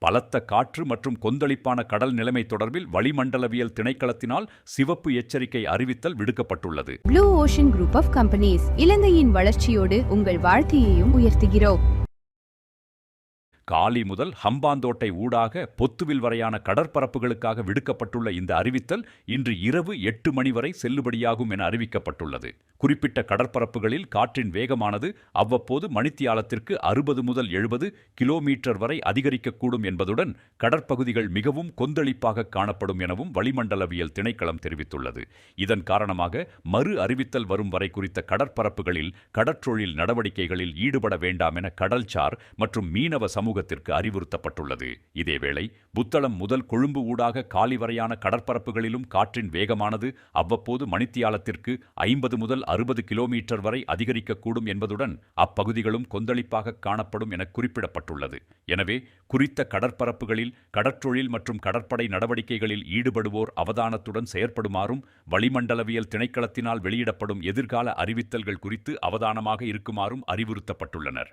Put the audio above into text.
பலத்த காற்று மற்றும் கொந்தளிப்பான கடல் நிலைமை தொடர்பில் வளிமண்டலவியல் திணைக்களத்தினால் சிவப்பு எச்சரிக்கை அறிவித்தல் விடுக்கப்பட்டுள்ளது. Blue ocean group of companies இலங்கையின் வளர்ச்சியோடு உங்கள் வாழ்க்கையையும் உயர்த்துகிறோம். காலி முதல் ஹம்பாந்தோட்டை ஊடாக பொத்துவில் வரையான கடற்பரப்புகளுக்காக விடுக்கப்பட்டுள்ள இந்த அறிவித்தல் இன்று இரவு 8 மணி வரை செல்லுபடியாகும் என அறிவிக்கப்பட்டுள்ளது. குறிப்பிட்ட கடற்பரப்புகளில் காற்றின் வேகமானது அவ்வப்போது மணித்தியாலத்திற்கு 60 முதல் 70 கிலோமீட்டர் வரை அதிகரிக்கக்கூடும் என்பதுடன் கடற்பகுதிகள் மிகவும் கொந்தளிப்பாக காணப்படும் எனவும் வளிமண்டலவியல் திணைக்களம் தெரிவித்துள்ளது. இதன் காரணமாக மறு அறிவித்தல் வரும் வரை குறித்த கடற்பரப்புகளில் கடற்றொழில் நடவடிக்கைகளில் ஈடுபட வேண்டாம் என கடல்சார் மற்றும் மீனவ சமூகத்திற்கு அறிவுறுத்தப்பட்டுள்ளது. இதேவேளை புத்தளம் முதல் கொழும்பு ஊடாக காலி வரையான கடற்பரப்புகளிலும் காற்றின் வேகமானது அவ்வப்போது மணித்தியாலத்திற்கு 50 முதல் 60 கிலோமீட்டர் வரை அதிகரிக்கக்கூடும் என்பதுடன் அப்பகுதிகளும் கொந்தளிப்பாக காணப்படும் என குறிப்பிடப்பட்டுள்ளது. எனவே குறித்த கடற்பரப்புகளில் கடற்றொழில் மற்றும் கடற்படை நடவடிக்கைகளில் ஈடுபடுவோர் அவதானத்துடன் செயற்படுமாறும் வளிமண்டலவியல் திணைக்களத்தினால் வெளியிடப்படும் எதிர்கால அறிவித்தல்கள் குறித்து அவதானமாக இருக்குமாறும் அறிவுறுத்தப்பட்டுள்ளனர்.